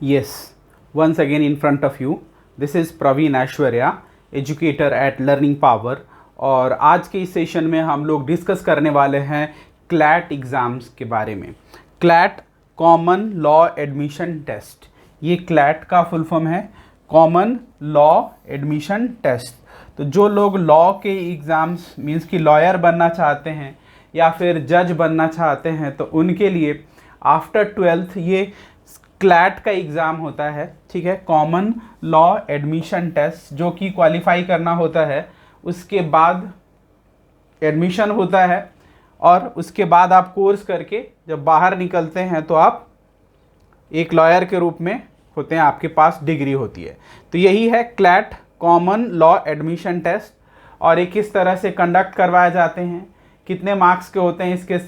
Yes, once again in front of you, this is Praveen Aishwarya, educator at learning power. और आज के इस session में हम लोग डिस्कस करने वाले हैं क्लैट एग्ज़ाम्स के बारे में। CLAT common law admission test, ये क्लैट का फुल फॉर्म है कॉमन लॉ एडमिशन टेस्ट। तो जो लोग लॉ के एग्ज़ाम्स मीन्स कि लॉयर बनना चाहते हैं या फिर जज बनना चाहते हैं तो उनके लिए आफ्टर 12th ये क्लैट का एग्ज़ाम होता है, ठीक है, कॉमन लॉ एडमिशन टेस्ट, जो कि क्वालिफाई करना होता है। उसके बाद एडमिशन होता है और उसके बाद आप कोर्स करके जब बाहर निकलते हैं तो आप एक लॉयर के रूप में होते हैं, आपके पास डिग्री होती है। तो यही है CLAT common law admission test. और ये किस तरह से कंडक्ट करवाए जाते हैं, कितने मार्क्स के होते हैं, इसके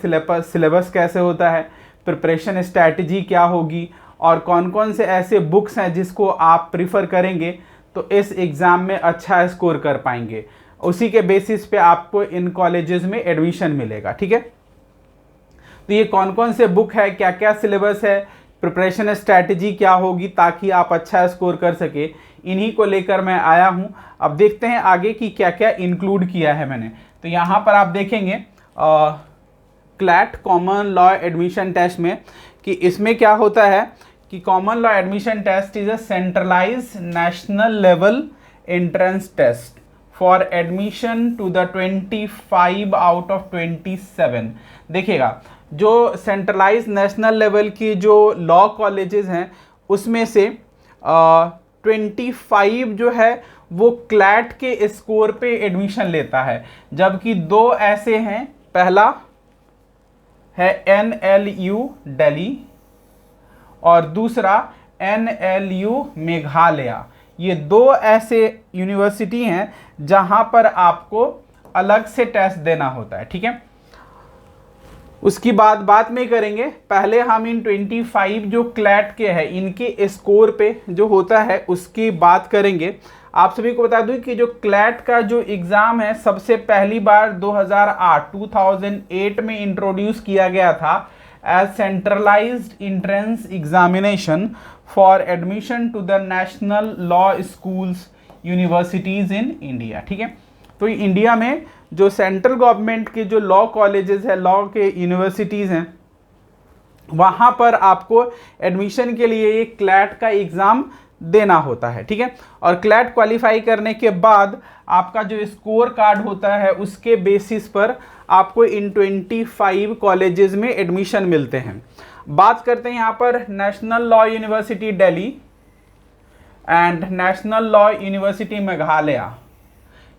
सिलेबस कैसे होता है, प्रिपरेशन स्ट्रैटेजी क्या होगी और कौन कौन से ऐसे बुक्स हैं जिसको आप प्रीफर करेंगे तो इस एग्ज़ाम में अच्छा स्कोर कर पाएंगे, उसी के बेसिस पे आपको इन कॉलेजेस में एडमिशन मिलेगा। ठीक है, तो ये कौन कौन से बुक है, क्या क्या सिलेबस है, प्रिपरेशन स्ट्रैटेजी क्या होगी ताकि आप अच्छा स्कोर कर सके, इन्हीं को लेकर मैं आया हूँ। अब देखते हैं आगे कि क्या क्या इंक्लूड किया है मैंने। तो यहाँ पर आप देखेंगे CLAT common law admission test में कि इसमें क्या होता है कि common law admission test is a centralized national level entrance test for admission to the 25 out of 27। देखिएगा, जो सेंट्रलाइज्ड नेशनल लेवल की जो लॉ कॉलेजेस हैं उसमें से 25 जो है वो क्लैट के स्कोर पे एडमिशन लेता है, जबकि दो ऐसे हैं, पहला है NLU दिल्ली और दूसरा NLU मेघालय। ये दो ऐसे यूनिवर्सिटी हैं जहां पर आपको अलग से टेस्ट देना होता है। ठीक है, उसकी बात में करेंगे। पहले हम इन 25 जो क्लैट के हैं इनके स्कोर पे जो होता है उसकी बात करेंगे। आप सभी को बता दूं कि जो क्लैट का जो एग्ज़ाम है सबसे पहली बार 2008 में इंट्रोड्यूस किया गया था as centralized entrance examination for admission to the national law schools universities in India. ठीक है, तो इंडिया में जो सेंट्रल गवर्नमेंट के जो लॉ कॉलेजेस है, लॉ के यूनिवर्सिटीज़ हैं, वहाँ पर आपको एडमिशन के लिए ये क्लैट का एग्ज़ाम देना होता है। ठीक है, और क्लैट क्वालिफाई करने के बाद आपका जो स्कोर कार्ड होता है उसके बेसिस पर आपको इन 25 कॉलेजेस में एडमिशन मिलते हैं। बात करते हैं यहाँ पर national law university Delhi and national law university Meghalaya.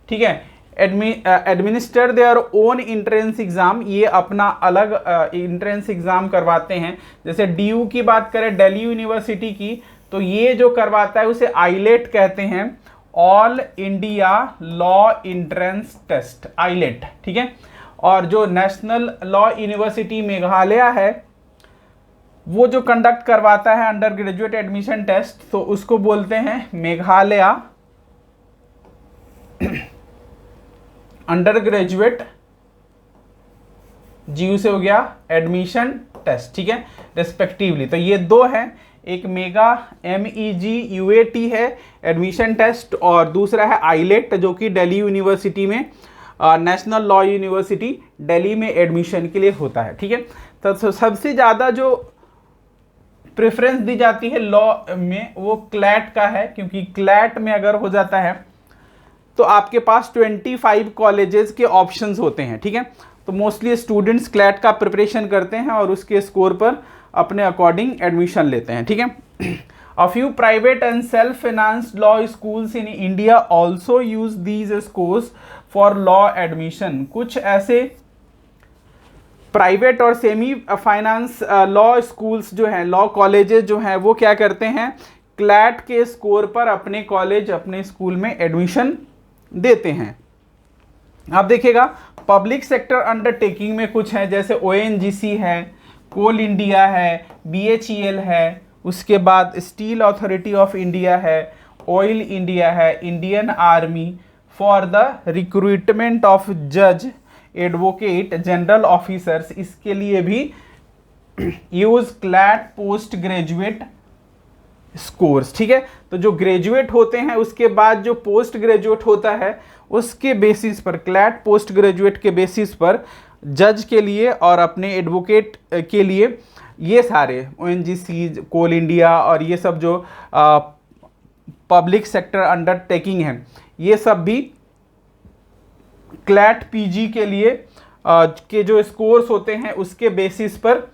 ठीक है, administer their own entrance exam, ये अपना अलग इंट्रेंस एग्जाम करवाते हैं। जैसे DU की बात करें, दिल्ली यूनिवर्सिटी की, तो ये जो करवाता है उसे आईलेट कहते हैं, all India law entrance test, AILET. ठीक है, और जो नेशनल लॉ यूनिवर्सिटी मेघालय है वो जो कंडक्ट करवाता है अंडर ग्रेजुएट एडमिशन टेस्ट, तो उसको बोलते हैं मेघालय अंडर ग्रेजुएट, GU से हो गया एडमिशन टेस्ट। ठीक है, रिस्पेक्टिवली। तो ये दो हैं, एक मेगा MEG-UAT है एडमिशन टेस्ट और दूसरा है आईलेट जो कि दिल्ली यूनिवर्सिटी में, नेशनल लॉ यूनिवर्सिटी दिल्ली में एडमिशन के लिए होता है। ठीक है, तो सबसे ज़्यादा जो प्रेफरेंस दी जाती है लॉ में वो क्लैट का है, क्योंकि क्लैट में अगर हो जाता है तो आपके पास 25 कॉलेजेस के ऑप्शंस होते हैं। ठीक है, तो मोस्टली स्टूडेंट्स क्लैट का प्रिपरेशन करते हैं और उसके स्कोर पर अपने अकॉर्डिंग एडमिशन लेते हैं। ठीक है, a few private and self financed law schools in India also use these scores for law admission. कुछ ऐसे प्राइवेट और सेमी फाइनेंस लॉ स्कूल्स जो हैं, लॉ कॉलेजेस जो हैं, वो क्या करते हैं, क्लैट के स्कोर पर अपने कॉलेज, अपने स्कूल में एडमिशन देते हैं। आप देखिएगा पब्लिक सेक्टर अंडरटेकिंग में कुछ है, जैसे ONGC है, कोल इंडिया है, BHEL है, उसके बाद स्टील अथॉरिटी ऑफ इंडिया है, ऑयल इंडिया है, Indian army for the recruitment of जज, एडवोकेट, जनरल ऑफिसर्स, इसके लिए भी use CLAT post graduate scores, ठीक है। तो जो ग्रेजुएट होते हैं उसके बाद जो पोस्ट ग्रेजुएट होता है उसके बेसिस पर, क्लैट पोस्ट ग्रेजुएट के बेसिस पर जज के लिए और अपने एडवोकेट के लिए ये सारे ONGC, कोल इंडिया और ये सब जो पब्लिक सेक्टर अंडरटेकिंग है, ये सब भी क्लैट पीजी के लिए के जो स्कोर्स होते हैं उसके बेसिस पर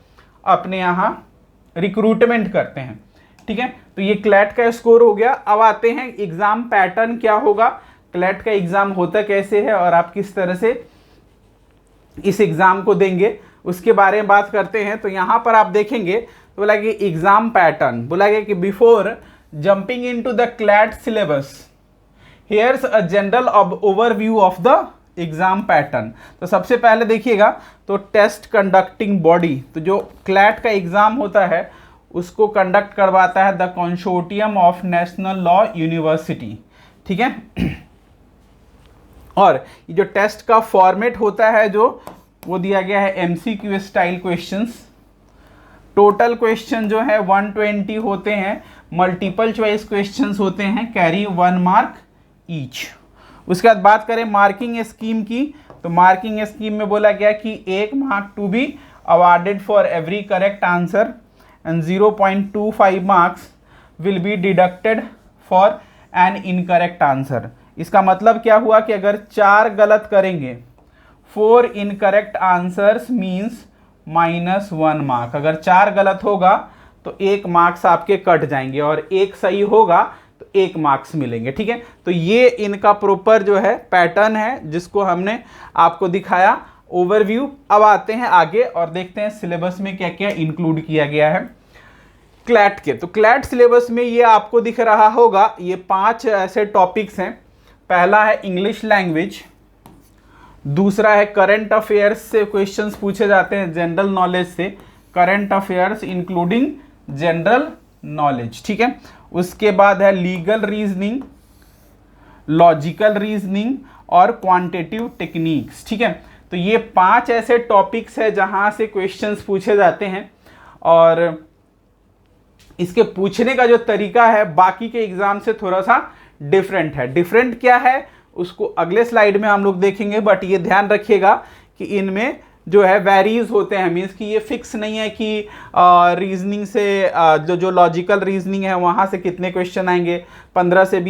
अपने यहाँ रिक्रूटमेंट करते हैं, ठीक है। तो ये क्लैट का स्कोर हो गया। अब आते हैं एग्जाम पैटर्न क्या होगा, क्लैट का एग्जाम होता कैसे है और आप किस तरह से इस एग्जाम को देंगे, उसके बारे में बात करते हैं। तो यहाँ पर आप देखेंगे तो बोला कि एग्जाम पैटर्न, बोला गया कि before jumping into the CLAT syllabus here's a general overview of the exam pattern. तो सबसे पहले देखिएगा तो टेस्ट कंडक्टिंग बॉडी, तो जो क्लैट का एग्जाम होता है उसको कंडक्ट करवाता है the consortium of national law university, ठीक है। और ये जो टेस्ट का फॉर्मेट होता है जो वो दिया गया है MCQ style questions. Total question जो है 120 होते हैं, मल्टीपल चॉइस क्वेश्चंस होते हैं, कैरी 1 मार्क ईच। उसके बाद बात करें मार्किंग स्कीम की, तो मार्किंग स्कीम में बोला गया कि 1 mark to be awarded for every correct answer and 0.25 marks will be deducted for an incorrect answer. इसका मतलब क्या हुआ कि अगर 4 गलत करेंगे, 4 इनकरेक्ट आंसर्स मीन्स -1 मार्क। अगर 4 गलत होगा तो 1 मार्क्स आपके कट जाएंगे और 1 सही होगा तो 1 मार्क्स मिलेंगे, ठीक है। तो ये इनका प्रॉपर जो है पैटर्न है जिसको हमने आपको दिखाया ओवरव्यू। अब आते हैं आगे और देखते हैं सिलेबस में क्या क्या इंक्लूड किया गया है क्लैट के। तो क्लैट सिलेबस में ये आपको दिख रहा होगा, ये 5 ऐसे टॉपिक्स हैं। पहला है इंग्लिश लैंग्वेज, दूसरा है करंट अफेयर्स से क्वेश्चंस पूछे जाते हैं, जनरल नॉलेज से, current affairs including general knowledge, ठीक है। उसके बाद है लीगल रीजनिंग, लॉजिकल रीजनिंग और क्वांटिटेटिव टेक्निक्स, ठीक है। तो ये 5 ऐसे टॉपिक्स है जहां से क्वेश्चंस पूछे जाते हैं और इसके पूछने का जो तरीका है बाकी के एग्जाम से थोड़ा सा डिफरेंट है। डिफरेंट क्या है उसको अगले स्लाइड में हम लोग देखेंगे, बट ये ध्यान रखिएगा कि इनमें जो है वेरीज होते हैं, मीन्स कि ये फिक्स नहीं है कि रीजनिंग से जो लॉजिकल रीजनिंग है वहाँ से कितने क्वेश्चन आएंगे, 15 से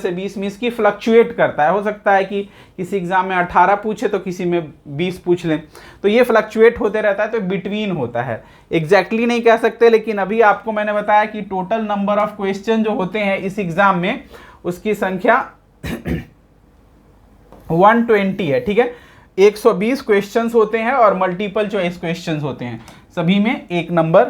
20 मीन्स कि फ्लक्चुएट करता है। हो सकता है कि किसी एग्जाम में 18 पूछे तो किसी में 20 पूछ लें, तो ये फ्लक्चुएट होते रहता है, तो बिटवीन होता है, एग्जैक्टली नहीं कह सकते। लेकिन अभी आपको मैंने बताया कि टोटल नंबर ऑफ क्वेश्चन जो होते हैं इस एग्जाम में उसकी संख्या 120 है, ठीक है। 120 क्वेश्चंस होते हैं और मल्टीपल चॉइस क्वेश्चंस होते हैं, सभी में 1 नंबर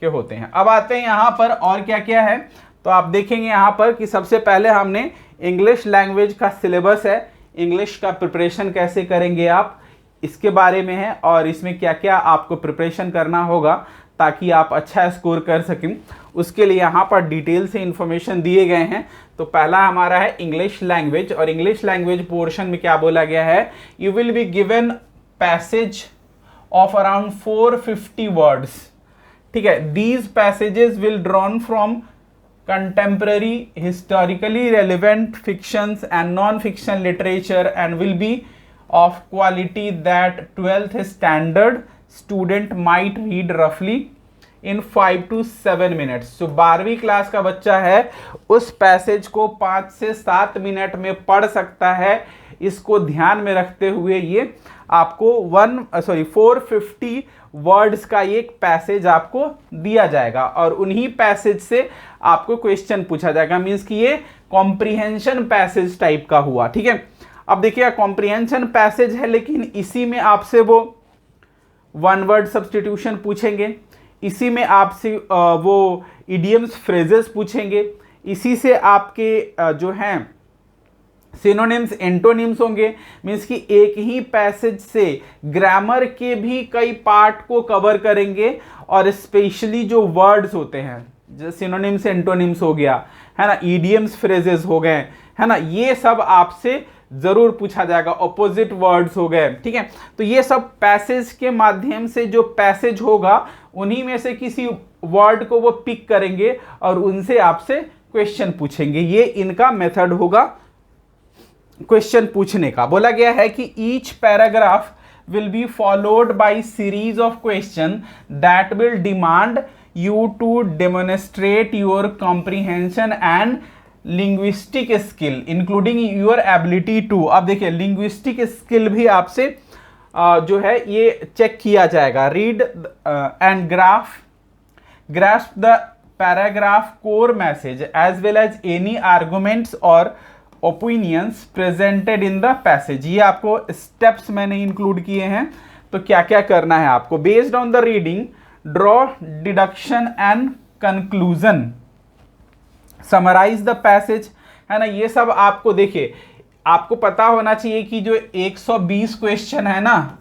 के होते हैं। अब आते हैं यहाँ पर और क्या क्या है, तो आप देखेंगे यहाँ पर कि सबसे पहले हमने इंग्लिश लैंग्वेज का सिलेबस है, इंग्लिश का प्रिपरेशन कैसे करेंगे आप इसके बारे में है और इसमें क्या क्या आपको प्रिपरेशन करना होगा ताकि आप अच्छा स्कोर कर सकें, उसके लिए यहाँ पर डिटेल से इंफॉर्मेशन दिए गए हैं। तो पहला हमारा है इंग्लिश लैंग्वेज, और इंग्लिश लैंग्वेज पोर्शन में क्या बोला गया है, you will be given passage of around 450 words, ठीक है। These passages will drawn from contemporary historically relevant fictions and non fiction literature and will be of quality that 12th standard student might read रफली इन 5 to 7 minutes. जो 12वीं class का बच्चा है उस passage को 5 से 7 मिनट में पढ़ सकता है। इसको ध्यान में रखते हुए ये आपको 450 वर्ड्स का एक पैसेज आपको दिया जाएगा और उन्हीं पैसेज से आपको क्वेश्चन पूछा जाएगा, मीन्स कि ये कॉम्प्रिहेंशन पैसेज टाइप का हुआ, ठीक है। अब देखिए कॉम्प्रिहेंशन पैसेज है लेकिन इसी में आपसे वो 1 वर्ड सब्स्टिट्यूशन पूछेंगे, इसी में आपसे वो इडियम्स फ्रेजेस पूछेंगे, इसी से आपके जो हैं सिनोनिम्स एंटोनिम्स होंगे, मीन्स कि एक ही पैसेज से ग्रामर के भी कई पार्ट को कवर करेंगे और स्पेशली जो वर्ड्स होते हैं, जो सिनोनिम्स एंटोनिम्स हो गया है ना, इडियम्स फ्रेजेस हो गए है ना, ये सब आपसे जरूर पूछा जाएगा, ऑपोजिट वर्ड्स हो गए, ठीक है। तो ये सब पैसेज के माध्यम से जो पैसेज होगा उन्हीं में से किसी वर्ड को वो पिक करेंगे और उनसे आपसे क्वेश्चन पूछेंगे। ये इनका मेथड होगा क्वेश्चन पूछने का। बोला गया है कि each paragraph will be followed by series of question that will demand you to demonstrate your comprehension and linguistic skill including your ability to। अब देखिए linguistic skill भी आपसे जो है ये चेक किया जाएगा। Read and grasp the paragraph core message as well as any arguments or opinions presented in the passage. ये आपको स्टेप्स मैंने इंक्लूड किए हैं। तो क्या क्या करना है आपको, based on the reading draw deduction and conclusion, summarize the passage, है ना। ये सब आपको देखिए आपको पता होना चाहिए कि जो 120 क्वेश्चन है ना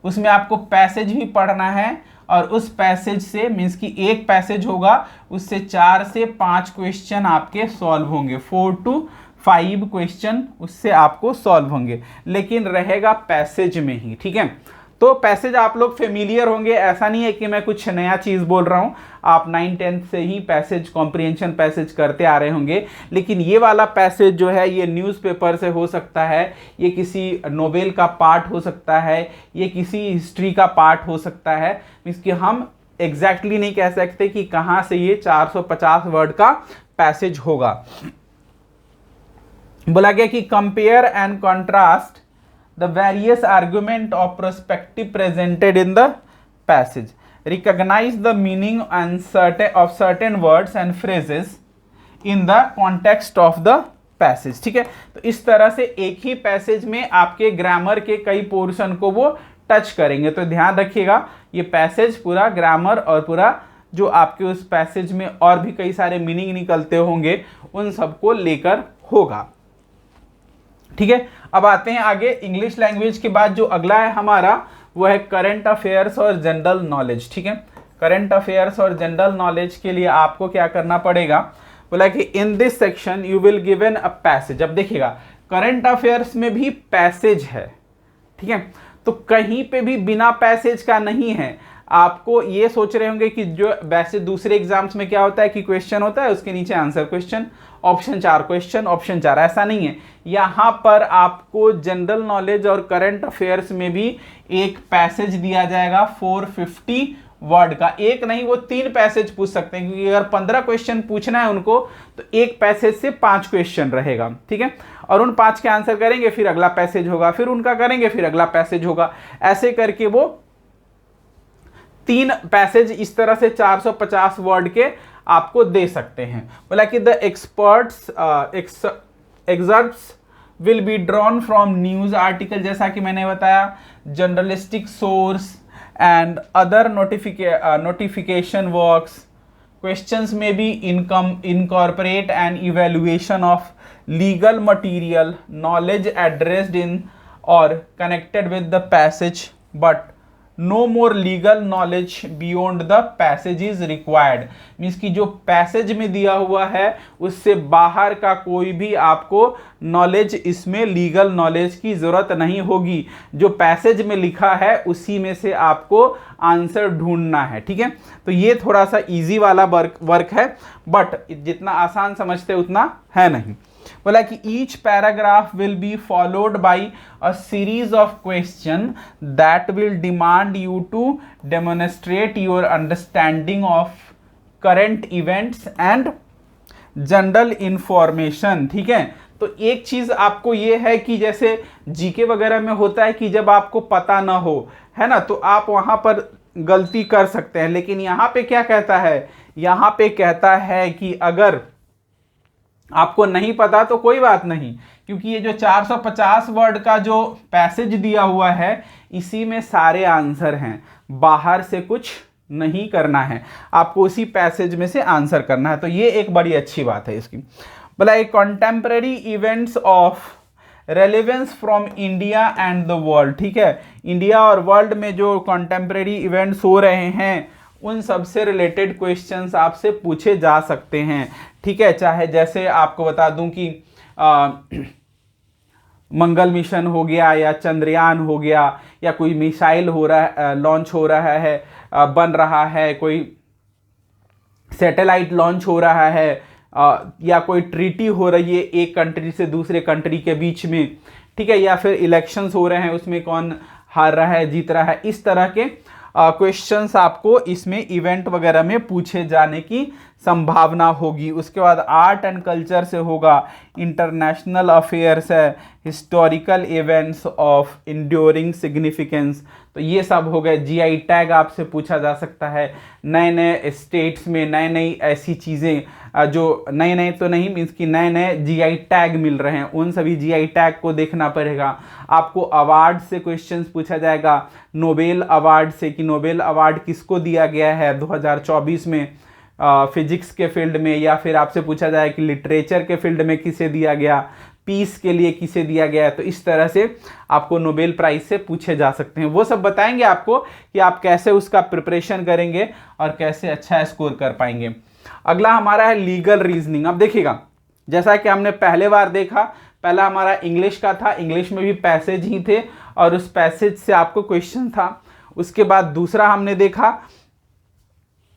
उसमें आपको पैसेज भी पढ़ना है और उस पैसेज से मीन्स कि एक पैसेज होगा उससे 4 से 5 क्वेश्चन आपके सॉल्व होंगे, 4 to 5 क्वेश्चन उससे आपको सॉल्व होंगे, लेकिन रहेगा पैसेज में ही। ठीक है, तो पैसेज आप लोग फेमिलियर होंगे, ऐसा नहीं है कि मैं कुछ नया चीज़ बोल रहा हूँ। आप 9-10 से ही पैसेज कॉम्प्रिहेंशन पैसेज करते आ रहे होंगे, लेकिन ये वाला पैसेज जो है ये न्यूज़पेपर से हो सकता है, ये किसी नोवेल का पार्ट हो सकता है, ये किसी हिस्ट्री का पार्ट हो सकता है। मीन्स कि हम एग्जैक्टली नहीं कह सकते कि कहाँ से ये 450 वर्ड का पैसेज होगा। बोला गया कि compare and contrast the various argument of perspective presented in the passage, recognize the meaning and certain words and phrases in the context of the passage। ठीक है, तो इस तरह से एक ही पैसेज में आपके ग्रामर के कई पोर्शन को वो टच करेंगे। तो ध्यान रखिएगा ये पैसेज पूरा ग्रामर और पूरा जो आपके उस पैसेज में और भी कई सारे मीनिंग निकलते होंगे उन सबको लेकर होगा। ठीक है, अब आते हैं आगे। इंग्लिश लैंग्वेज के बाद जो अगला है हमारा वो है करंट अफेयर्स और जनरल नॉलेज। ठीक है, करंट अफेयर्स और जनरल नॉलेज के लिए आपको क्या करना पड़ेगा, बोला कि in this section you will given a passage. अब देखिएगा करंट अफेयर्स में भी पैसेज है, ठीक है, तो कहीं पे भी बिना पैसेज का नहीं है। आपको ये सोच रहे होंगे कि जो वैसे दूसरे एग्जाम्स में क्या होता है कि क्वेश्चन होता है उसके नीचे answer question, option 4 question, option 4, ऐसा नहीं है। यहाँ पर आपको जनरल नॉलेज और करंट अफेयर्स में भी एक पैसेज दिया जाएगा 450 वर्ड का। एक नहीं वो 3 पैसेज पूछ सकते हैं, क्योंकि अगर 15 क्वेश्चन पूछना है उनको तो एक पैसेज से 5 क्वेश्चन रहेगा। ठीक है, और उन 5 के आंसर करेंगे फिर अगला पैसेज होगा, फिर उनका करेंगे फिर अगला पैसेज होगा, ऐसे करके वो 3 पैसेज इस तरह से 450 वर्ड के आपको दे सकते हैं। बोला कि the excerpts will be drawn from news article, जैसा कि मैंने बताया, journalistic source and other notification works. Questions में भी incorporate an evaluation of legal material, knowledge addressed in or connected with the passage, but no more legal knowledge beyond the passage is required। Means कि जो passage में दिया हुआ है उससे बाहर का कोई भी आपको नॉलेज, इसमें लीगल नॉलेज की ज़रूरत नहीं होगी। जो पैसेज में लिखा है उसी में से आपको आंसर ढूंढना है। ठीक है, तो ये थोड़ा सा इजी वाला वर्क है, बट जितना आसान समझते उतना है नहीं। बोला कि each paragraph will be followed by a series of question that will demand you to demonstrate your understanding of current events and general information. ठीक है, तो एक चीज आपको ये है कि जैसे जीके वगैरह में होता है कि जब आपको पता ना हो, है ना, तो आप वहां पर गलती कर सकते हैं, लेकिन यहाँ पे क्या कहता है, यहाँ पे कहता है कि अगर आपको नहीं पता तो कोई बात नहीं, क्योंकि ये जो 450 वर्ड का जो पैसेज दिया हुआ है इसी में सारे आंसर हैं, बाहर से कुछ नहीं करना है, आपको उसी पैसेज में से आंसर करना है। तो ये एक बड़ी अच्छी बात है इसकी। बोला एक contemporary events of relevance from India and the world. ठीक है, इंडिया और वर्ल्ड में जो कॉन्टेम्पररी इवेंट्स हो रहे हैं उन सब से रिलेटेड क्वेश्चंस आपसे पूछे जा सकते हैं। ठीक है, चाहे जैसे आपको बता दूं कि मंगल मिशन हो गया या चंद्रयान हो गया या कोई मिसाइल हो रहा है, लॉन्च हो रहा है, बन रहा है, कोई सैटेलाइट लॉन्च हो रहा है या कोई ट्रीटी हो रही है एक कंट्री से दूसरे कंट्री के बीच में, ठीक है, या फिर इलेक्शंस हो रहे हैं उसमें कौन हार रहा है जीत रहा है, इस तरह के क्वेश्चंस आपको इसमें इवेंट वगैरह में पूछे जाने की संभावना होगी। उसके बाद आर्ट एंड कल्चर से होगा, इंटरनेशनल अफेयर्स है, historical events of enduring significance, तो ये सब हो गए। जीआई टैग आपसे पूछा जा सकता है, नए नए स्टेट्स में नई नई ऐसी चीज़ें जो नए नए तो नहीं मीन्स कि नए नए जीआई टैग मिल रहे हैं, उन सभी जीआई टैग को देखना पड़ेगा। आपको अवार्ड से क्वेश्चंस पूछा जाएगा, नोबेल अवार्ड से कि नोबेल अवार्ड किसको दिया गया है 2024 में फिजिक्स के फील्ड में, या फिर आपसे पूछा जाए कि लिटरेचर के फील्ड में किसे दिया गया, पीस के लिए किसे दिया गया है। तो इस तरह से आपको नोबेल प्राइज से पूछे जा सकते हैं। वो सब बताएंगे आपको कि आप कैसे उसका प्रिपरेशन करेंगे और कैसे अच्छा स्कोर कर पाएंगे। अगला हमारा है लीगल रीजनिंग। अब देखिएगा, जैसा कि हमने पहले बार देखा, पहला हमारा इंग्लिश का था, इंग्लिश में भी पैसेज ही थे और उस पैसेज से आपको क्वेश्चन था। उसके बाद दूसरा हमने देखा,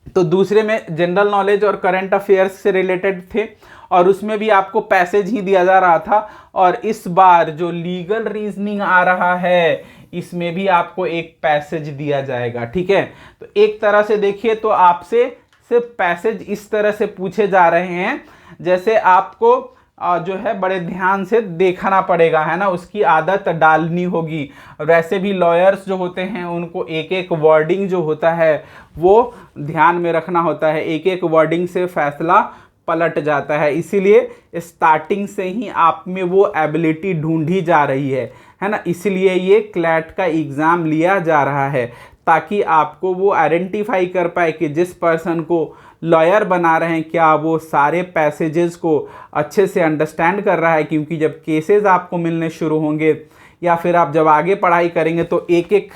तो दूसरे में जनरल नॉलेज और करंट अफेयर्स से रिलेटेड थे और उसमें भी आपको पैसेज ही दिया जा रहा था। और इस बार जो लीगल रीजनिंग आ रहा है इसमें भी आपको एक पैसेज दिया जाएगा, ठीक है। तो एक तरह से देखिए तो आपसे सिर्फ पैसेज इस तरह से पूछे जा रहे हैं जैसे आपको जो है बड़े ध्यान से देखना पड़ेगा, है ना, उसकी आदत डालनी होगी। वैसे भी लॉयर्स जो होते हैं उनको एक एक वर्डिंग जो होता है वो ध्यान में रखना होता है, एक एक वर्डिंग से फैसला पलट जाता है, इसीलिए स्टार्टिंग से ही आप में वो एबिलिटी ढूंढी जा रही है ना। इसलिए ये क्लैट का एग्ज़ाम लिया जा रहा है ताकि आपको वो आइडेंटिफाई कर पाए कि जिस पर्सन को लॉयर बना रहे हैं क्या वो सारे पैसेजेस को अच्छे से अंडरस्टैंड कर रहा है, क्योंकि जब केसेस आपको मिलने शुरू होंगे या फिर आप जब आगे पढ़ाई करेंगे तो एक एक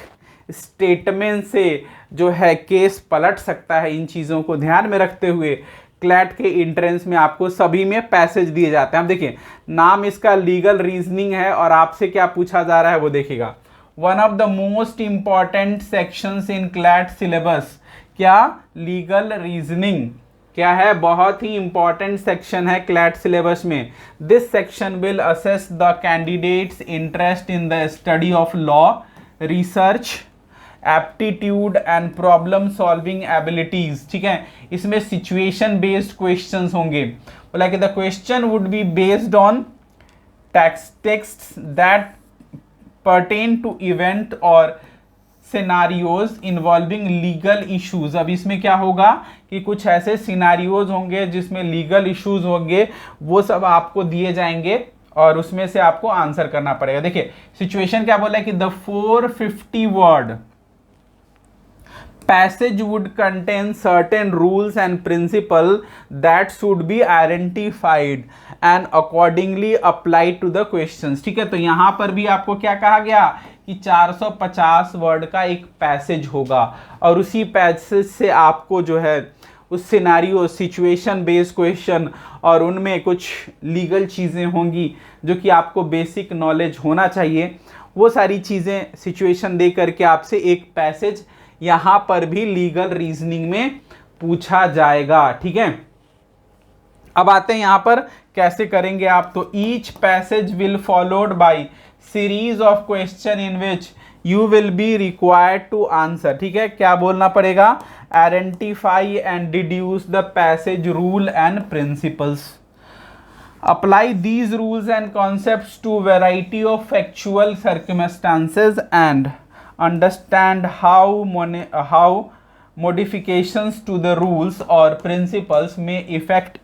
स्टेटमेंट से जो है केस पलट सकता है। इन चीज़ों को ध्यान में रखते हुए क्लैट के एंट्रेंस में आपको सभी में पैसेज दिए जाते हैं। अब देखिए, नाम इसका लीगल रीजनिंग है और आपसे क्या पूछा जा रहा है वो देखिएगा। One of the most important sections in CLAT syllabus, क्या लीगल रीजनिंग क्या है, बहुत ही इंपॉर्टेंट सेक्शन है क्लैट सिलेबस में। This section will assess the candidates interest in the study of law, research, aptitude and problem solving abilities, ठीक है। इसमें situation based questions होंगे, बोला कि the question would be based on text that pertain to event और scenarios involving legal issues. अब इसमें क्या होगा कि कुछ ऐसे सिनारियोज होंगे जिसमें लीगल इश्यूज होंगे, वो सब आपको दिए जाएंगे और उसमें से आपको आंसर करना पड़ेगा। देखिए सिचुएशन क्या बोला है कि the 450 word passage would contain certain rules and principle that should be identified and accordingly applied to the questions, ठीक है। तो यहां पर भी आपको क्या कहा गया कि 450 वर्ड का एक पैसेज होगा और उसी पैसेज से आपको जो है उस सिनारियो सिचुएशन बेस्ड क्वेश्चन और उनमें कुछ लीगल चीज़ें होंगी जो कि आपको बेसिक नॉलेज होना चाहिए, वो सारी चीज़ें सिचुएशन दे करके आपसे एक पैसेज यहाँ पर भी लीगल रीजनिंग में पूछा जाएगा, ठीक है। अब आते हैं यहाँ पर कैसे करेंगे आप। तो each passage will followed by series of question in which you will be required to answer, ठीक है। क्या बोलना पड़ेगा, identify and deduce the passage rule and principles, apply these rules and concepts to variety of factual circumstances and understand how modifications to the rules or principles may affect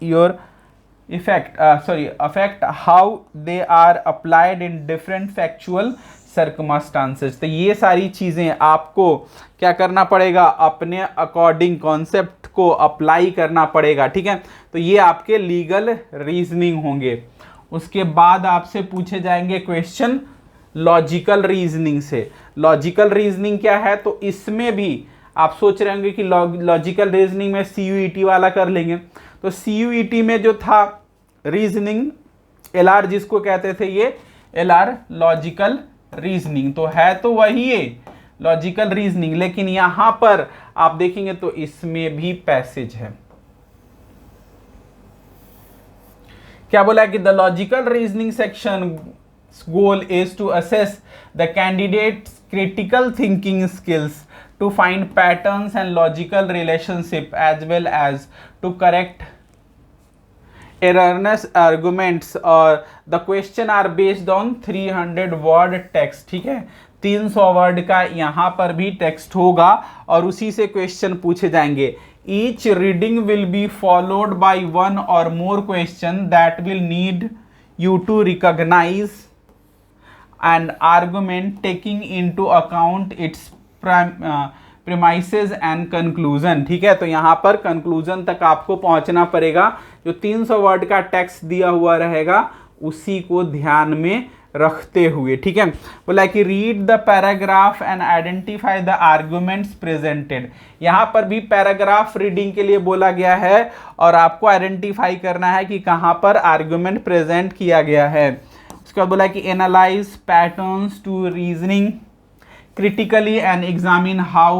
how they are applied in different factual circumstances। तो ये सारी चीज़ें आपको क्या करना पड़ेगा, अपने according concept को अप्लाई करना पड़ेगा, ठीक है। तो ये आपके लीगल रीजनिंग होंगे। उसके बाद आपसे पूछे जाएंगे क्वेश्चन लॉजिकल रीजनिंग से। लॉजिकल रीजनिंग क्या है, तो इसमें भी आप सोच रहे होंगे कि लॉजिकल रीजनिंग में CUET वाला कर लेंगे। तो CUET में जो था रीजनिंग LR जिसको कहते थे, ये LR लॉजिकल रीजनिंग तो है, तो वही है लॉजिकल रीजनिंग, लेकिन यहाँ पर आप देखेंगे तो इसमें भी पैसेज है, क्या बोला है कि the logical reasoning section goal is to assess the candidates critical thinking skills to find patterns and logical relationship as well as to correct erroneous arguments और the question are based on 300 word text। ठीक है, 300 word का यहाँ पर भी text होगा और उसी से क्वेश्चन पूछे जाएंगे। Each reading will be followed by one or more question that will need you to recognise and argument taking into account its premises and conclusion. ठीक है, तो यहाँ पर कंक्लूजन तक आपको पहुँचना पड़ेगा। जो 300 वर्ड का टेक्स्ट दिया हुआ रहेगा उसी को ध्यान में रखते हुए। ठीक है, बोला कि read the paragraph and identify the arguments presented. यहाँ पर भी पैराग्राफ रीडिंग के लिए बोला गया है और आपको आइडेंटिफाई करना है कि कहाँ पर आर्गुमेंट प्रेजेंट किया गया है। उसके बाद बोला कि analyze patterns to reasoning critically and examine how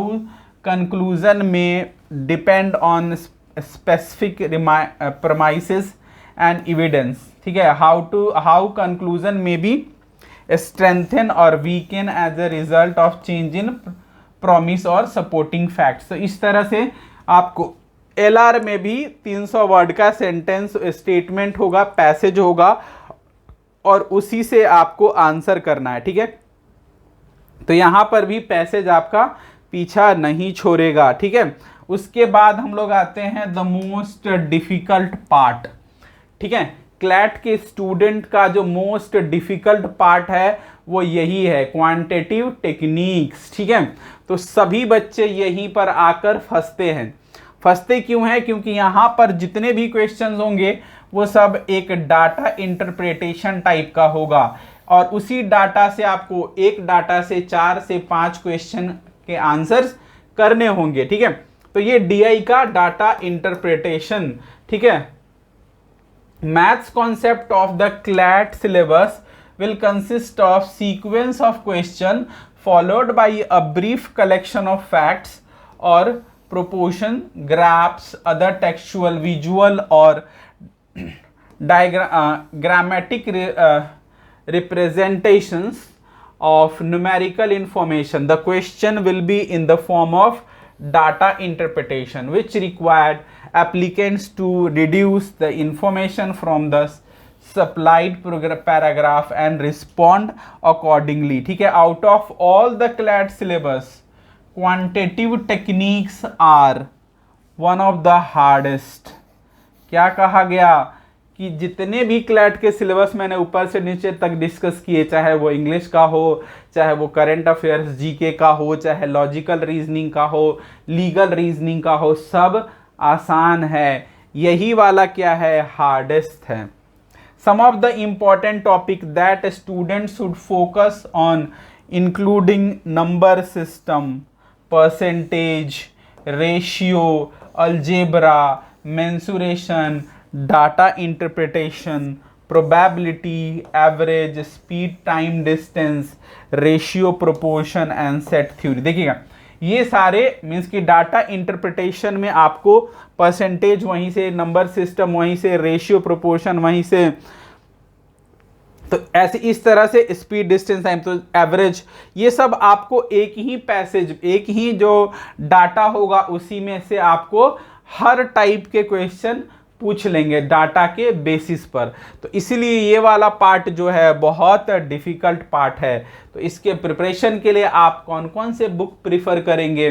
conclusion may depend on specific premises and evidence। ठीक है, how conclusion may be strengthened or weakened as a result of change in promise or supporting facts। तो इस तरह से आपको LR में भी 300 word का सेंटेंस स्टेटमेंट होगा, पैसेज होगा और उसी से आपको आंसर करना है। ठीक है, तो यहाँ पर भी पैसेज आपका पीछा नहीं छोड़ेगा। ठीक है, उसके बाद हम लोग आते हैं द मोस्ट डिफिकल्ट पार्ट। ठीक है, क्लैट के स्टूडेंट का जो मोस्ट डिफिकल्ट पार्ट है वो यही है, क्वांटिटेटिव टेक्निक्स। ठीक है, तो सभी बच्चे यहीं पर आकर फंसते क्यों हैं? क्योंकि यहाँ पर जितने भी क्वेश्चंस होंगे वो सब एक डाटा इंटरप्रिटेशन टाइप का होगा और उसी डाटा से आपको एक डाटा से 4 से 5 क्वेश्चन के आंसर्स करने होंगे। ठीक है, तो ये DI का डाटा इंटरप्रिटेशन। ठीक है, maths concept of the CLAT syllabus will consist of sequence of question followed by a brief collection of facts और proportion, graphs, other textual, visual और grammatic representations of numerical information. The question will be in the form of data interpretation which required applicants to deduce the information from the supplied paragraph and respond accordingly। ठीक है, out of all the CLAT syllabus quantitative techniques are one of the hardest। क्या कहा गया कि जितने भी CLAT के syllabus मैंने ऊपर से नीचे तक डिस्कस किए, चाहे वो इंग्लिश का हो, चाहे वो करंट अफेयर्स जीके का हो, चाहे लॉजिकल रीजनिंग का हो, लीगल रीजनिंग का हो, सब आसान है। यही वाला क्या है? हार्डेस्ट है। Some of the important topic that student should focus on including number system, percentage, ratio, algebra, mensuration, data interpretation, probability, average, speed, time, distance, ratio, proportion and set theory. देखिएगा, ये सारे मीन्स कि data interpretation में आपको percentage वहीं से, number system वहीं से, रेशियो, प्रोपोर्शन वहीं से, तो ऐसे इस तरह से स्पीड, डिस्टेंस, टाइम, तो एवरेज, ये सब आपको एक ही पैसेज, एक ही जो डाटा होगा उसी में से आपको हर टाइप के क्वेश्चन पूछ लेंगे डाटा के बेसिस पर। तो इसीलिए ये वाला पार्ट जो है बहुत डिफिकल्ट पार्ट है। तो इसके प्रिपरेशन के लिए आप कौन कौन से बुक प्रिफर करेंगे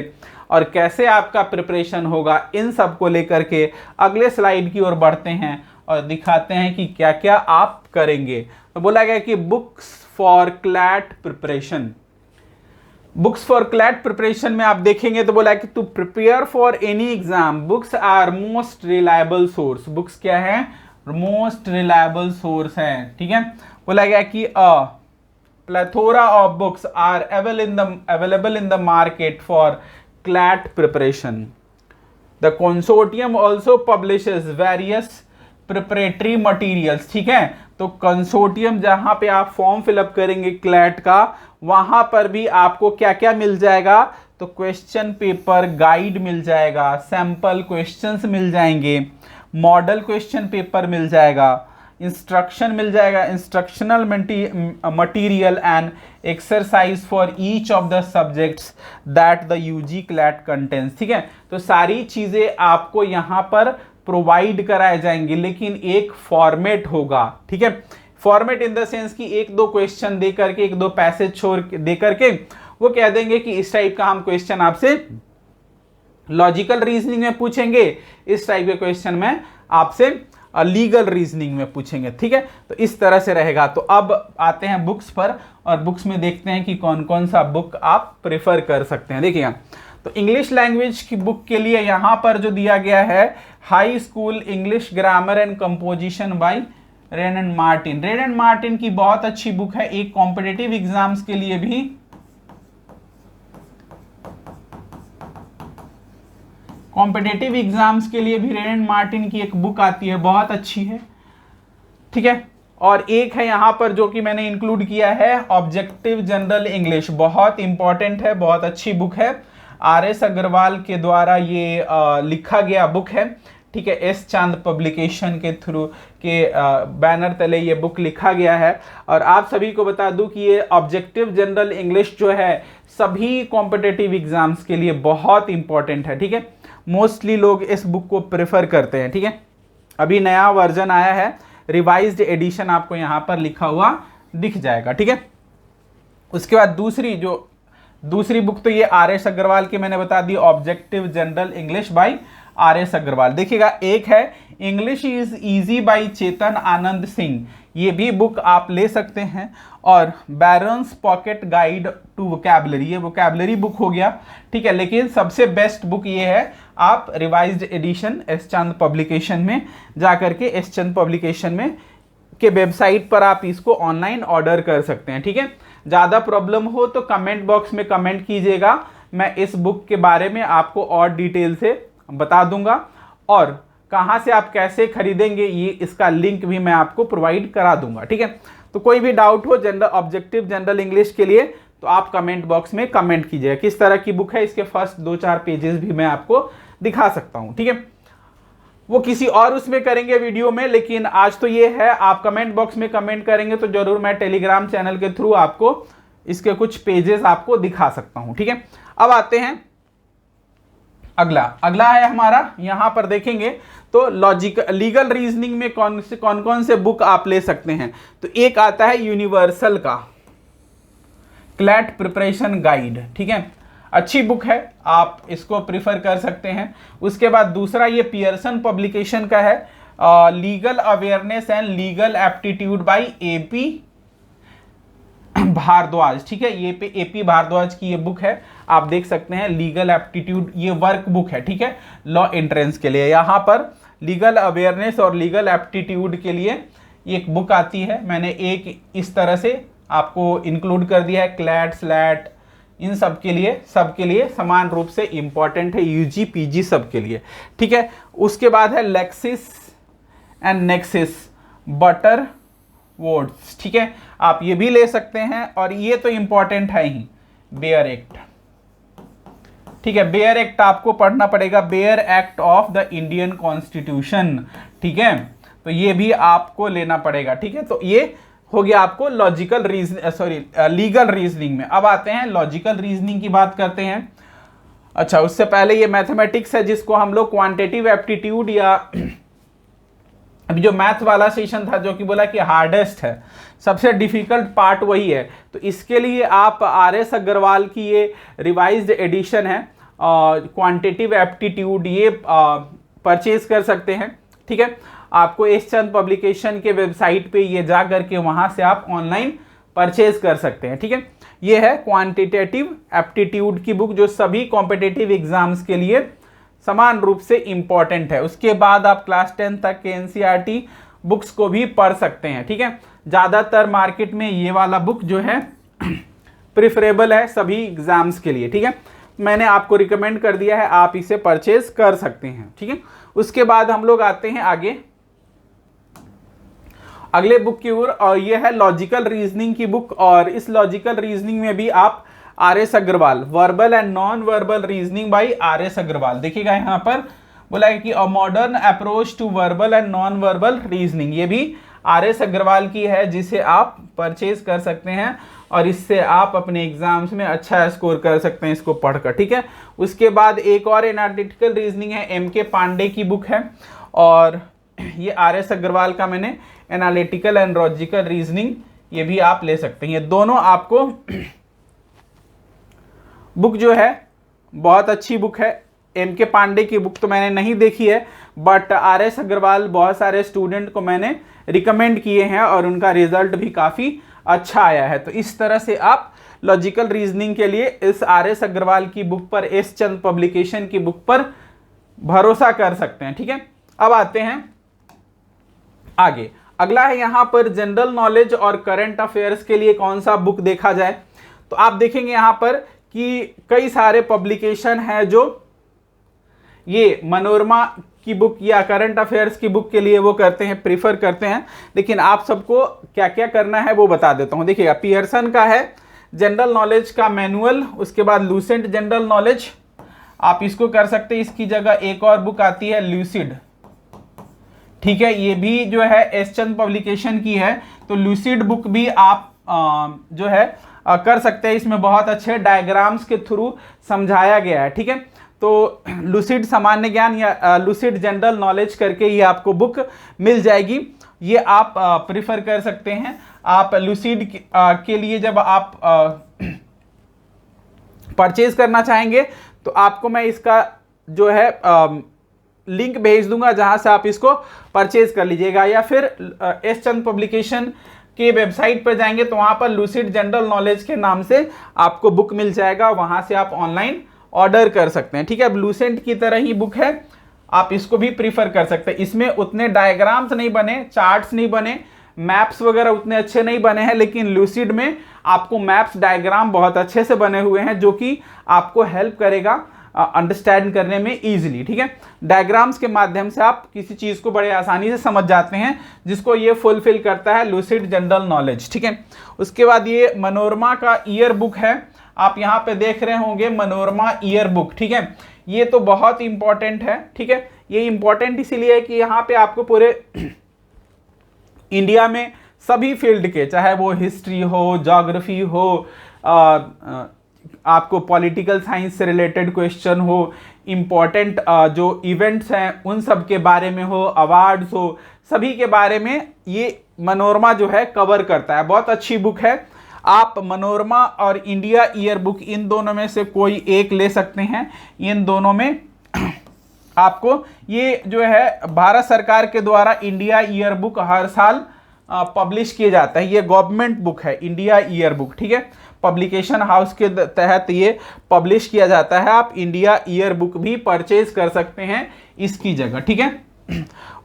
और कैसे आपका प्रिपरेशन होगा, इन सब को लेकर के अगले स्लाइड की ओर बढ़ते हैं और दिखाते हैं कि क्या क्या आप करेंगे। तो बोला गया कि books for CLAT preparation. Books for CLAT preparation में आप देखेंगे तो बोला है कि to prepare for any exam books are most reliable source. Books क्या है? मोस्ट रिलायबल सोर्स है। ठीक है, बोला गया कि a plethora of books are available in the market for CLAT preparation. The consortium also publishes various preparatory materials. ठीक है, तो कंसोर्टियम जहां पे आप फॉर्म फिलअप करेंगे क्लैट का, वहां पर भी आपको क्या क्या मिल जाएगा? तो क्वेश्चन पेपर गाइड मिल जाएगा, सैंपल क्वेश्चंस मिल जाएंगे, मॉडल क्वेश्चन पेपर मिल जाएगा, इंस्ट्रक्शन मिल जाएगा, instructional material and exercise for each of the subjects that the UG CLAT contents. ठीक है, तो सारी चीज़ें आपको यहाँ पर प्रोवाइड कराए जाएंगे, लेकिन एक फॉर्मेट होगा। ठीक है, फॉर्मेट इन द सेंस कि एक दो क्वेश्चन दे करके, एक दो पैसेज छोड़ दे करके वो कह देंगे कि इस टाइप का हम क्वेश्चन आपसे लॉजिकल रीजनिंग में पूछेंगे, इस टाइप के क्वेश्चन में आपसे लीगल रीजनिंग में पूछेंगे। ठीक है, तो इस तरह से रहेगा। तो अब आते हैं बुक्स पर, और बुक्स में देखते हैं कि कौन कौन सा बुक आप प्रेफर कर सकते हैं। देखिए, तो इंग्लिश लैंग्वेज की बुक के लिए यहाँ पर जो दिया गया है, high school English grammar and composition bye rain and Martin. Rain and Martin की बहुत अच्छी बुक है, एक कॉम्पिटिटिव एग्जाम्स के लिए भी, कॉम्पिटिटिव एग्जाम्स के लिए भी रेन एंड मार्टिन की एक बुक आती है, बहुत अच्छी है। ठीक है, और एक है यहाँ पर जो कि मैंने इंक्लूड किया है, ऑब्जेक्टिव जनरल इंग्लिश, बहुत इंपॉर्टेंट है, बहुत अच्छी बुक है, आर.एस. अग्रवाल के द्वारा ये लिखा गया बुक है। ठीक है, एस चांद पब्लिकेशन के थ्रू के बैनर तले ये बुक लिखा गया है। और आप सभी को बता दूं कि ये ऑब्जेक्टिव जनरल इंग्लिश जो है सभी कॉम्पिटिटिव एग्जाम्स के लिए बहुत इंपॉर्टेंट है। ठीक है, मोस्टली लोग इस बुक को प्रेफर करते हैं। ठीक है, अभी नया वर्जन आया है, रिवाइज्ड एडिशन आपको यहाँ पर लिखा हुआ दिख जाएगा। ठीक है, उसके बाद दूसरी बुक तो ये आर.एस. अग्रवाल की मैंने बता दी, objective general English by R S. Agarwal. देखिएगा, एक है English is easy by Chetan Anand Singh, ये भी बुक आप ले सकते हैं। और Barron's pocket guide to vocabulary, ये वोकैबुलरी बुक हो गया। ठीक है, लेकिन सबसे बेस्ट बुक ये है, आप रिवाइज्ड एडिशन एस चंद पब्लिकेशन में जा करके, एस चंद पब्लिकेशन में के वेबसाइट पर आप इसको ऑनलाइन ऑर्डर कर सकते हैं। ठीक है, ज़्यादा प्रॉब्लम हो तो कमेंट बॉक्स में कमेंट कीजिएगा, मैं इस बुक के बारे में आपको और डिटेल से बता दूंगा, और कहाँ से आप कैसे खरीदेंगे ये इसका लिंक भी मैं आपको प्रोवाइड करा दूंगा। ठीक है, तो कोई भी डाउट हो जनरल ऑब्जेक्टिव जनरल इंग्लिश के लिए तो आप कमेंट बॉक्स में कमेंट कीजिएगा। किस तरह की बुक है, इसके फर्स्ट 2-4 पेजेस भी मैं आपको दिखा सकता हूँ। ठीक है, वो किसी और उसमें करेंगे वीडियो में, लेकिन आज तो ये है, आप कमेंट बॉक्स में कमेंट करेंगे तो जरूर मैं टेलीग्राम चैनल के थ्रू आपको इसके कुछ पेजेस आपको दिखा सकता हूँ। ठीक है, अब आते हैं अगला है हमारा, यहां पर देखेंगे तो लीगल रीजनिंग में कौन कौन से बुक आप ले सकते हैं। तो एक आता है यूनिवर्सल का क्लैट प्रिपरेशन गाइड। ठीक है, अच्छी बुक है, आप इसको प्रिफर कर सकते हैं। उसके बाद दूसरा ये पियर्सन पब्लिकेशन का है, legal awareness and legal aptitude by A P. Bhardwaj. ठीक है, ये ए.पी. भारद्वाज की ये बुक है, आप देख सकते हैं, लीगल एप्टीट्यूड, ये वर्क बुक है। ठीक है, लॉ एंट्रेंस के लिए यहाँ पर लीगल अवेयरनेस और लीगल एप्टीट्यूड के लिए एक बुक आती है, मैंने एक इस तरह से आपको इंक्लूड कर दिया है। क्लैट स्लैट इन सब के लिए समान रूप से इंपॉर्टेंट है, यूजी पीजी सब के लिए। ठीक है, उसके बाद है Lexus and Nexis butter words. ठीक है, आप ये भी ले सकते हैं, और ये तो इंपॉर्टेंट है ही, बेयर एक्ट। ठीक है, बेयर एक्ट आपको पढ़ना पड़ेगा, bare act of the Indian constitution. ठीक है, तो ये भी आपको लेना पड़ेगा। ठीक है, तो ये हो गया आपको लीगल रीजनिंग में। अब आते हैं लॉजिकल रीजनिंग की बात करते हैं। अच्छा, उससे पहले ये मैथमेटिक्स है, जिसको हम लोग क्वांटिटेटिव एप्टीट्यूड, या अभी जो मैथ वाला सेशन था जो कि बोला कि हार्डेस्ट है, सबसे डिफिकल्ट पार्ट वही है, तो इसके लिए आप आर.एस. अग्रवाल की ये रिवाइज्ड एडिशन है क्वांटिटेटिव एप्टीट्यूड, ये परचेज कर सकते हैं। ठीक है, आपको एस चंद पब्लिकेशन के वेबसाइट पे ये जा करके वहां से आप ऑनलाइन परचेज कर सकते हैं। ठीक है, ये है क्वांटिटेटिव एप्टीट्यूड की बुक, जो सभी कॉम्पिटिटिव एग्जाम्स के लिए समान रूप से इंपॉर्टेंट है। उसके बाद आप क्लास 10 तक के एनसीईआरटी बुक्स को भी पढ़ सकते हैं। ठीक है, ज़्यादातर मार्केट में ये वाला बुक जो है प्रिफरेबल है सभी एग्जाम्स के लिए। ठीक है, मैंने आपको रिकमेंड कर दिया है, आप इसे परचेज कर सकते हैं। ठीक है, उसके बाद हम लोग आते हैं आगे अगले बुक की ओर, और ये है लॉजिकल रीजनिंग की बुक। और इस लॉजिकल रीजनिंग में भी आप R S. Agarwal, verbal and non verbal reasoning by R S. Agarwal, देखिएगा यहाँ पर बोला है कि a modern approach to verbal and non verbal reasoning, ये भी RS अग्रवाल की है, जिसे आप परचेज कर सकते हैं और इससे आप अपने एग्जाम्स में अच्छा स्कोर कर सकते हैं इसको पढ़कर, ठीक है। उसके बाद एक और एनालिटिकल रीजनिंग है, MK पांडे की बुक है, और ये RS अग्रवाल का मैंने एनालिटिकल एंड लॉजिकल रीजनिंग, ये भी आप ले सकते हैं। ये दोनों आपको बुक जो है बहुत अच्छी बुक है। MK पांडे की बुक तो मैंने नहीं देखी है, बट RS अग्रवाल बहुत सारे स्टूडेंट को मैंने रिकमेंड किए हैं और उनका रिजल्ट भी काफ़ी अच्छा आया है। तो इस तरह से आप लॉजिकल रीजनिंग के लिए इस RS अग्रवाल की बुक पर, एस चंद पब्लिकेशन की बुक पर भरोसा कर सकते हैं, ठीक है। अब आते हैं आगे। अगला है यहाँ पर जनरल नॉलेज और करंट अफेयर्स के लिए कौन सा बुक देखा जाए। तो आप देखेंगे यहाँ पर कि कई सारे पब्लिकेशन है जो ये मनोरमा की बुक या करंट अफेयर्स की बुक के लिए वो करते हैं, प्रीफर करते हैं। लेकिन आप सबको क्या क्या करना है वो बता देता हूँ। देखिएगा, पियर्सन का है जनरल नॉलेज का मैनुअल, उसके बाद लूसेंट जनरल नॉलेज, आप इसको कर सकते हैं। इसकी जगह एक और बुक आती है लूसिड, ठीक है, ये भी जो है एस चंद पब्लिकेशन की है। तो लूसिड बुक भी आप जो है कर सकते हैं। इसमें बहुत अच्छे डायग्राम्स के थ्रू समझाया गया है, ठीक है। तो लूसिड सामान्य ज्ञान या लूसिड जनरल नॉलेज करके ये आपको बुक मिल जाएगी, ये आप प्रिफर कर सकते हैं। आप लूसिड के लिए जब आप परचेज करना चाहेंगे तो आपको मैं इसका जो है लिंक भेज दूंगा, जहां से आप इसको परचेज कर लीजिएगा। या फिर एस चंद पब्लिकेशन के वेबसाइट पर जाएंगे तो वहां पर लूसिड जनरल नॉलेज के नाम से आपको बुक मिल जाएगा, वहां से आप ऑनलाइन ऑर्डर कर सकते हैं, ठीक है। अब लूसेंट की तरह ही बुक है, आप इसको भी प्रीफर कर सकते हैं। इसमें उतने डायग्राम्स नहीं बने, चार्ट्स नहीं बने, मैप्स वगैरह उतने अच्छे नहीं बने हैं, लेकिन लूसिड में आपको मैप्स, डायग्राम बहुत अच्छे से बने हुए हैं, जो कि आपको हेल्प करेगा अंडरस्टैंड करने में इजीली, ठीक है। डायग्राम्स के माध्यम से आप किसी चीज़ को बड़े आसानी से समझ जाते हैं, जिसको ये फुलफिल करता है लूसिड जनरल नॉलेज, ठीक है। उसके बाद ये मनोरमा का ईयर बुक है, आप यहाँ पे देख रहे होंगे मनोरमा ईयर बुक, ठीक है। ये तो बहुत इंपॉर्टेंट है, ठीक है। ये इंपॉर्टेंट इसीलिए है कि यहाँ पे आपको पूरे इंडिया में सभी फील्ड के, चाहे वो हिस्ट्री हो, ज्योग्राफी हो, आपको पॉलिटिकल साइंस से रिलेटेड क्वेश्चन हो, इम्पॉर्टेंट जो इवेंट्स हैं उन सब के बारे में हो, अवार्ड्स हो, सभी के बारे में ये मनोरमा जो है कवर करता है। बहुत अच्छी बुक है। आप मनोरमा और इंडिया ईयर बुक, इन दोनों में से कोई एक ले सकते हैं। इन दोनों में आपको ये जो है भारत सरकार के द्वारा इंडिया ईयर बुक हर साल पब्लिश किया जाता है। ये गवर्नमेंट बुक है इंडिया ईयर बुक, ठीक है। पब्लिकेशन हाउस के तहत ये पब्लिश किया जाता है। आप इंडिया ईयर बुक भी परचेज कर सकते हैं इसकी जगह, ठीक है।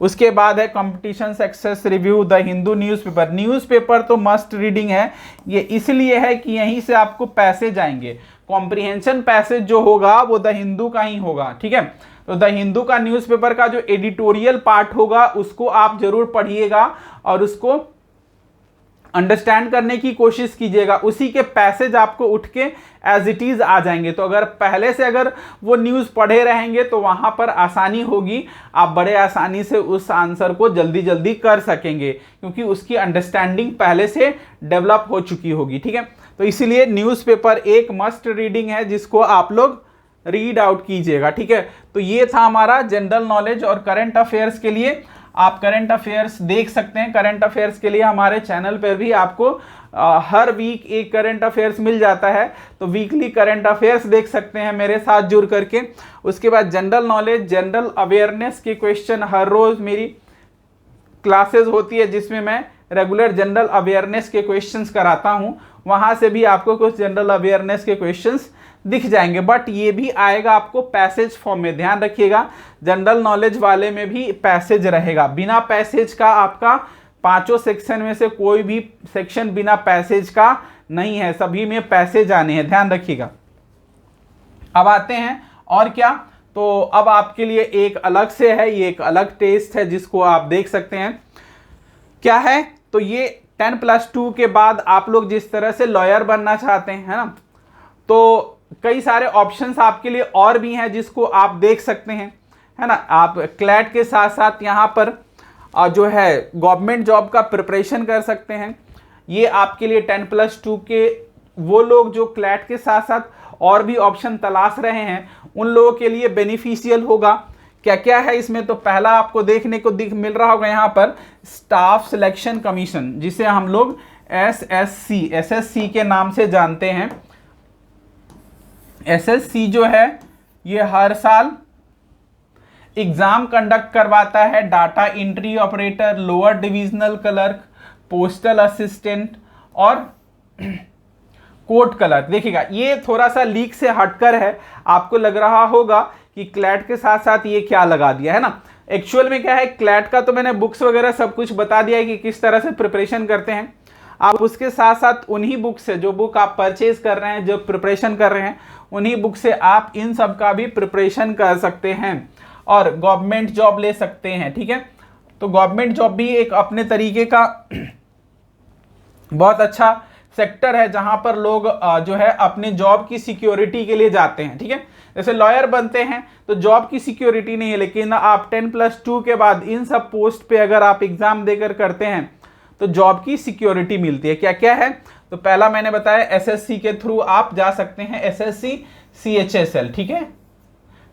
उसके बाद है competition success review, the Hindu newspaper. Newspaper तो मस्ट रीडिंग है। ये इसलिए है कि यहीं से आपको पैसेज आएंगे। कॉम्प्रिहेंशन पैसेज जो होगा वो द हिंदू का ही होगा, ठीक है। तो द हिंदू का न्यूज़पेपर का जो एडिटोरियल पार्ट होगा उसको आप जरूर पढ़िएगा और उसको अंडरस्टैंड करने की कोशिश कीजिएगा। उसी के पैसेज आपको उठ के एज इट इज आ जाएंगे। तो अगर पहले से अगर वो न्यूज़ पढ़े रहेंगे तो वहां पर आसानी होगी, आप बड़े आसानी से उस आंसर को जल्दी जल्दी कर सकेंगे, क्योंकि उसकी अंडरस्टैंडिंग पहले से डेवलप हो चुकी होगी, ठीक है। तो इसीलिए न्यूज़पेपर एक मस्ट रीडिंग है, जिसको आप लोग रीड आउट कीजिएगा, ठीक है। तो ये था हमारा जनरल नॉलेज और करंट अफेयर्स के लिए। आप करंट अफेयर्स देख सकते हैं। करंट अफेयर्स के लिए हमारे चैनल पर भी आपको हर वीक एक करंट अफेयर्स मिल जाता है, तो वीकली करंट अफेयर्स देख सकते हैं मेरे साथ जुड़ करके। उसके बाद जनरल नॉलेज, जनरल अवेयरनेस के क्वेश्चन हर रोज़ मेरी क्लासेस होती है, जिसमें मैं रेगुलर जनरल अवेयरनेस के क्वेश्चंस कराता हूं। वहां से भी आपको कुछ जनरल अवेयरनेस के क्वेश्चंस दिख जाएंगे, बट ये भी आएगा आपको पैसेज फॉर्म में। ध्यान रखिएगा, जनरल नॉलेज वाले में भी पैसेज रहेगा। बिना पैसेज का आपका पांचों सेक्शन में से कोई भी सेक्शन बिना पैसेज का नहीं है, सभी में पैसेज आने हैं, ध्यान रखिएगा। अब आते हैं और क्या, तो अब आपके लिए एक अलग से है, ये एक अलग टेस्ट है जिसको आप देख सकते हैं। क्या है, तो ये 10+2 के बाद आप लोग जिस तरह से लॉयर बनना चाहते हैं, है ना, तो कई सारे ऑप्शंस आपके लिए और भी हैं जिसको आप देख सकते हैं, है ना। आप क्लैट के साथ साथ यहाँ पर जो है गवर्नमेंट जॉब का प्रिपरेशन कर सकते हैं। ये आपके लिए 10+2 के वो लोग जो क्लैट के साथ साथ और भी ऑप्शन तलाश रहे हैं उन लोगों के लिए बेनिफिशियल होगा। क्या क्या है इसमें, तो पहला आपको देखने को मिल रहा होगा यहाँ पर स्टाफ सिलेक्शन कमीशन, जिसे हम लोग एसएससी के नाम से जानते हैं। एसएससी जो है ये हर साल एग्जाम कंडक्ट करवाता है data entry operator, lower divisional clerk, postal assistant और कोर्ट क्लर्क। देखिएगा ये थोड़ा सा लीक से हटकर है, आपको लग रहा होगा कि क्लैट के साथ साथ ये क्या लगा दिया है ना। एक्चुअल में क्या है, क्लैट का तो मैंने बुक्स वगैरह सब कुछ बता दिया है कि किस तरह से प्रिपरेशन करते हैं। आप उसके साथ साथ उन्हीं बुक से, जो बुक आप परचेज कर रहे हैं, जो प्रिपरेशन कर रहे हैं, उन्हीं बुक से आप इन सब का भी प्रिपरेशन कर सकते हैं और गवर्नमेंट जॉब ले सकते हैं। ठीक है, तो गवर्नमेंट जॉब भी एक अपने तरीके का बहुत अच्छा सेक्टर है जहां पर लोग जो है अपने जॉब की सिक्योरिटी के लिए जाते हैं। ठीक है, जैसे लॉयर बनते हैं तो जॉब की सिक्योरिटी नहीं है, लेकिन आप 10+2 के बाद इन सब पोस्ट पे अगर आप एग्जाम देकर करते हैं तो जॉब की सिक्योरिटी मिलती है। क्या क्या है, तो पहला मैंने बताया एसएससी के थ्रू आप जा सकते हैं, एसएससी CHSL, ठीक है,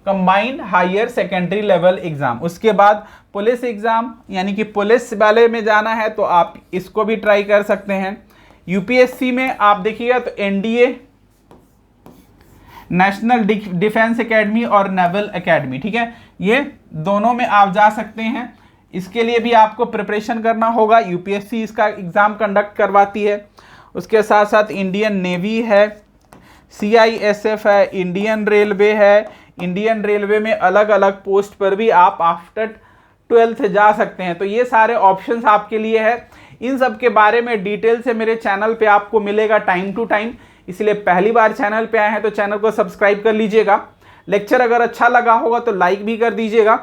combined higher secondary level exam. उसके बाद पुलिस एग्जाम, यानी कि पुलिस वाले में जाना है तो आप इसको भी ट्राई कर सकते हैं। यूपीएससी में आप देखिएगा तो एनडीए, नेशनल डिफेंस एकेडमी और नेवल एकेडमी, ठीक है, ये दोनों में आप जा सकते हैं। इसके लिए भी आपको प्रिपरेशन करना होगा, यूपीएससी इसका एग्जाम कंडक्ट करवाती है। उसके साथ साथ इंडियन नेवी है, CISF है, इंडियन रेलवे है। इंडियन रेलवे में अलग अलग पोस्ट पर भी आप आफ्टर 12th जा सकते हैं। तो ये सारे ऑप्शंस आपके लिए है। इन सब के बारे में डिटेल से मेरे चैनल पे आपको मिलेगा टाइम टू टाइम, इसलिए पहली बार चैनल पे आए हैं तो चैनल को सब्सक्राइब कर लीजिएगा। लेक्चर अगर अच्छा लगा होगा तो लाइक भी कर दीजिएगा।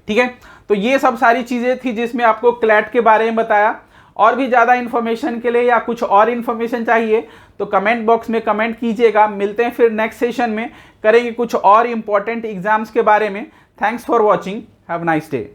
ठीक है, तो ये सब सारी चीज़ें थी जिसमें आपको क्लैट के बारे में बताया। और भी ज़्यादा इन्फॉर्मेशन के लिए या कुछ और इन्फॉर्मेशन चाहिए तो कमेंट बॉक्स में कमेंट कीजिएगा। मिलते हैं फिर नेक्स्ट सेशन में, करेंगे कुछ और इम्पॉर्टेंट एग्जाम्स के बारे में। Thanks for watching, have a nice day.